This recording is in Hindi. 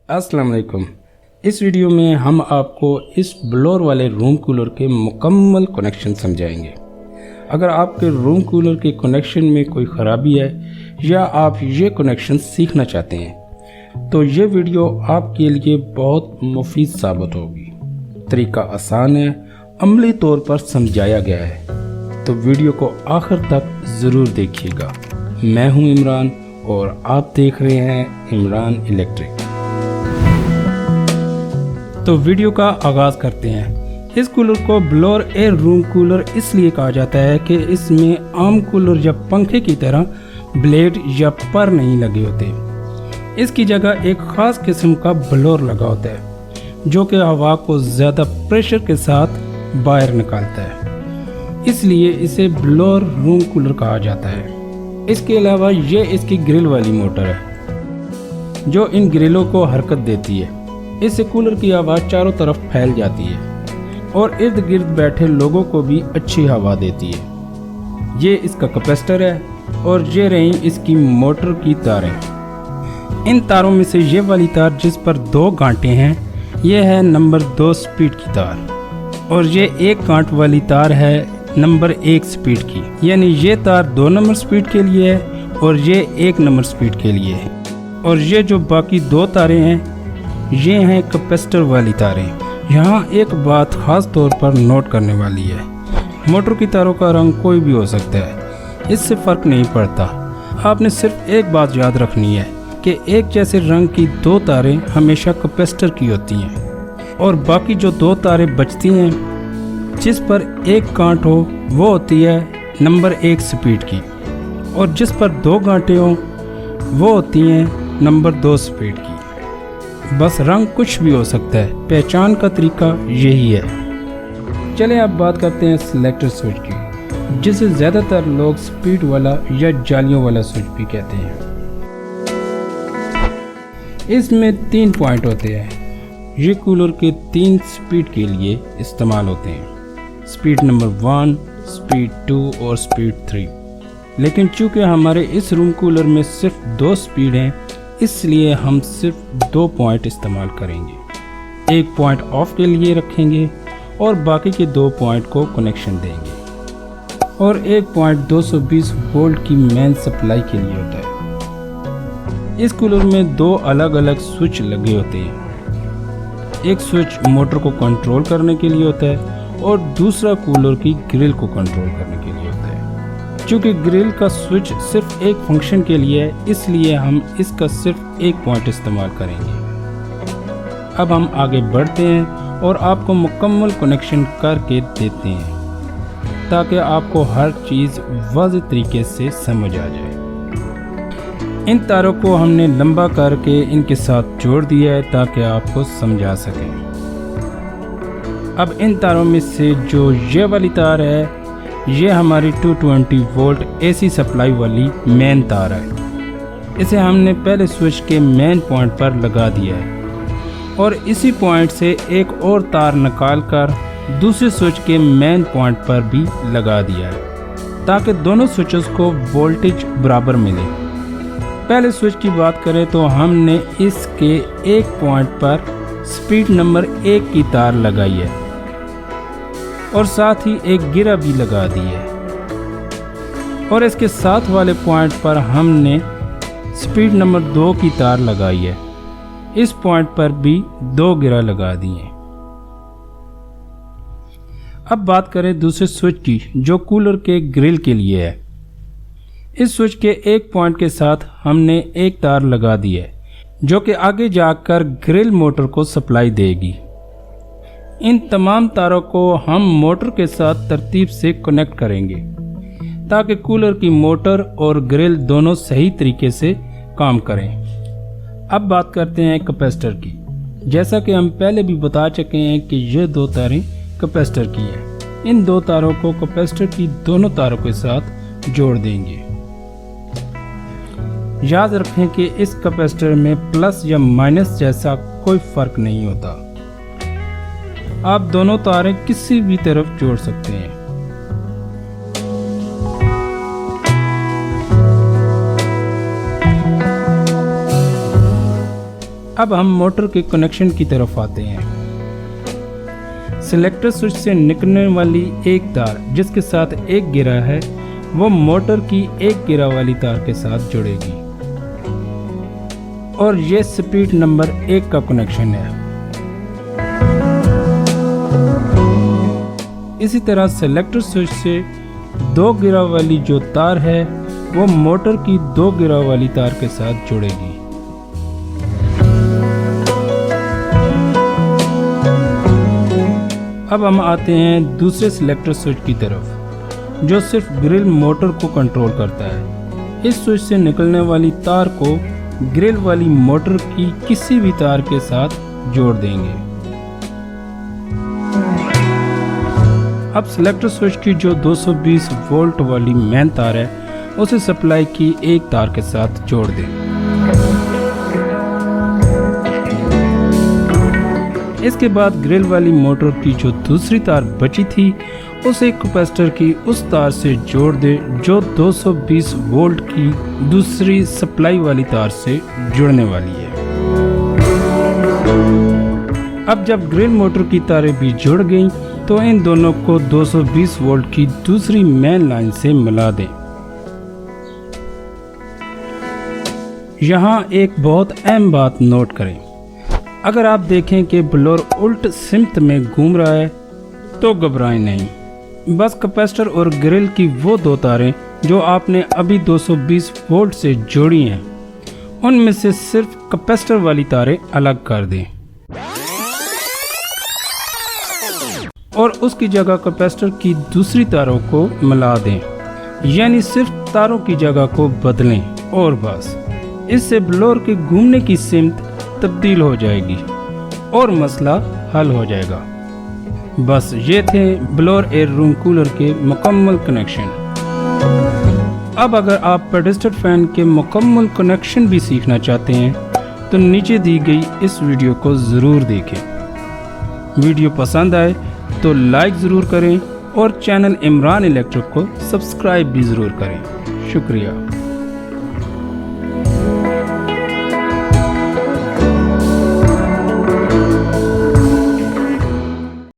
अस्सलाम वालेकुम। इस वीडियो में हम आपको इस ब्लोअर वाले रूम कूलर के मुकम्मल कनेक्शन समझाएंगे। अगर आपके रूम कूलर के कनेक्शन में कोई ख़राबी है या आप ये कनेक्शन सीखना चाहते हैं तो ये वीडियो आपके लिए बहुत मुफीद साबित होगी। तरीका आसान है, अमली तौर पर समझाया गया है, तो वीडियो को आखिर तक ज़रूर देखिएगा। मैं हूं इमरान और आप देख रहे हैं इमरान इलेक्ट्रिक। तो वीडियो का आगाज़ करते हैं। इस कूलर को ब्लोअर एयर रूम कूलर इसलिए कहा जाता है कि इसमें आम कूलर या पंखे की तरह ब्लेड या पर नहीं लगे होते। इसकी जगह एक ख़ास किस्म का ब्लोअर लगा होता है जो कि हवा को ज़्यादा प्रेशर के साथ बाहर निकालता है, इसलिए इसे ब्लोअर रूम कूलर कहा जाता है। इसके अलावा ये इसकी ग्रिल वाली मोटर है जो इन ग्रिलों को हरकत देती है। इससे कूलर की हवा चारों तरफ फैल जाती है और इर्द गिर्द बैठे लोगों को भी अच्छी हवा देती है। ये इसका कैपेसिटर है और ये रही इसकी मोटर की तारें। इन तारों में से ये वाली तार जिस पर 2 गांठें हैं ये है नंबर 2 स्पीड की तार और ये 1 गांठ वाली तार है नंबर 1 स्पीड की। यानी ये तार 2 नंबर स्पीड के लिए है और ये 1 नंबर स्पीड के लिए है। और ये जो बाकी 2 तारें हैं ये हैं कैपेसिटर वाली तारें। यहाँ एक बात ख़ास तौर पर नोट करने वाली है, मोटर की तारों का रंग कोई भी हो सकता है, इससे फ़र्क नहीं पड़ता। आपने सिर्फ एक बात याद रखनी है कि एक जैसे रंग की 2 तारें हमेशा कैपेसिटर की होती हैं और बाकी जो 2 तारें बचती हैं जिस पर 1 गांठ हो वो होती है नंबर 1 स्पीड की और जिस पर 2 गांठें हो वो होती हैं नंबर 2 स्पीड की। बस रंग कुछ भी हो सकता है, पहचान का तरीका यही है। चलें अब बात करते हैं सिलेक्टर स्विच की, जिसे ज़्यादातर लोग स्पीड वाला या जालियों वाला स्विच भी कहते हैं। इसमें 3 पॉइंट होते हैं। ये कूलर के 3 स्पीड के लिए इस्तेमाल होते हैं, स्पीड नंबर 1, स्पीड 2 और स्पीड 3। लेकिन चूँकि हमारे इस रूम कूलर में सिर्फ 2 स्पीड हैं इसलिए हम सिर्फ 2 पॉइंट इस्तेमाल करेंगे। 1 पॉइंट ऑफ के लिए रखेंगे और बाकी के 2 पॉइंट को कनेक्शन देंगे और 1 पॉइंट 220 वोल्ट की मेन सप्लाई के लिए होता है। इस कूलर में 2 अलग अलग स्विच लगे होते हैं। एक स्विच मोटर को कंट्रोल करने के लिए होता है और दूसरा कूलर की ग्रिल को कंट्रोल करने के लिए होता है। चूँकि ग्रिल का स्विच सिर्फ एक फंक्शन के लिए है इसलिए हम इसका सिर्फ 1 पॉइंट इस्तेमाल करेंगे। अब हम आगे बढ़ते हैं और आपको मुकम्मल कनेक्शन करके देते हैं ताकि आपको हर चीज़ वाज़ेह तरीके से समझ आ जाए। इन तारों को हमने लंबा करके इनके साथ जोड़ दिया है ताकि आपको समझा सकें। अब इन तारों में से जो ये वाली तार है ये हमारी 220 वोल्ट AC सप्लाई वाली मेन तार है। इसे हमने पहले स्विच के मेन पॉइंट पर लगा दिया है और इसी पॉइंट से एक और तार निकाल कर दूसरे स्विच के मेन पॉइंट पर भी लगा दिया है ताकि दोनों स्विचेस को वोल्टेज बराबर मिले। पहले स्विच की बात करें तो हमने इसके एक पॉइंट पर स्पीड नंबर 1 की तार लगाई है और साथ ही एक गिरा भी लगा दी है और इसके साथ वाले पॉइंट पर हमने स्पीड नंबर 2 की तार लगाई है। इस पॉइंट पर भी 2 गिरा लगा दिए। अब बात करें दूसरे स्विच की जो कूलर के ग्रिल के लिए है। इस स्विच के एक पॉइंट के साथ हमने एक तार लगा दी है जो कि आगे जाकर ग्रिल मोटर को सप्लाई देगी। इन तमाम तारों को हम मोटर के साथ तरतीब से कनेक्ट करेंगे ताकि कूलर की मोटर और ग्रिल दोनों सही तरीके से काम करें। अब बात करते हैं कैपेसिटर की। जैसा कि हम पहले भी बता चुके हैं कि ये 2 तारें कैपेसिटर की हैं। इन 2 तारों को कैपेसिटर की दोनों तारों के साथ जोड़ देंगे। याद रखें कि इस कैपेसिटर में प्लस या माइनस जैसा कोई फ़र्क नहीं होता। आप दोनों तारें किसी भी तरफ जोड़ सकते हैं। अब हम मोटर के कनेक्शन की तरफ आते हैं। सिलेक्टर स्विच से निकलने वाली एक तार जिसके साथ एक गिरा है वो मोटर की एक गिरा वाली तार के साथ जुड़ेगी और ये स्पीड नंबर 1 का कनेक्शन है। इसी तरह सिलेक्टर स्विच से 2 गिरा वाली जो तार है वो मोटर की 2 गिरा वाली तार के साथ जुड़ेगी। अब हम आते हैं दूसरे सिलेक्टर स्विच की तरफ जो सिर्फ ग्रिल मोटर को कंट्रोल करता है। इस स्विच से निकलने वाली तार को ग्रिल वाली मोटर की किसी भी तार के साथ जोड़ देंगे। अब सिलेक्टर स्विच की जो 220 वोल्ट वाली मेन तार है उसे सप्लाई की एक तार के साथ जोड़ दें। इसके बाद ग्रिल वाली मोटर की जो दूसरी तार बची थी उसे कैपेसिटर की उस तार से जोड़ दें जो 220 वोल्ट की दूसरी सप्लाई वाली तार से जुड़ने वाली है। अब जब ग्रिल मोटर की तारें भी जुड़ गईं तो इन दोनों को 220 वोल्ट की दूसरी मेन लाइन से मिला दें। यहाँ एक बहुत अहम बात नोट करें, अगर आप देखें कि ब्लोअर उल्ट सिमत में घूम रहा है तो घबराएं नहीं, बस कैपेसिटर और ग्रिल की वो 2 तारें जो आपने अभी 220 वोल्ट से जोड़ी हैं उनमें से सिर्फ कैपेसिटर वाली तारें अलग कर दें और उसकी जगह कैपेसिटर की दूसरी तारों को मिला दें, यानी सिर्फ तारों की जगह को बदलें और बस। इससे ब्लोअर के घूमने की सिमत तब्दील हो जाएगी और मसला हल हो जाएगा। बस ये थे ब्लोअर एयर रूम कूलर के मुकम्मल कनेक्शन। अब अगर आप पेडेस्टल फैन के मुकम्मल कनेक्शन भी सीखना चाहते हैं तो नीचे दी गई इस वीडियो को ज़रूर देखें। वीडियो पसंद आए तो लाइक ज़रूर करें और चैनल इमरान इलेक्ट्रिक को सब्सक्राइब भी ज़रूर करें। शुक्रिया।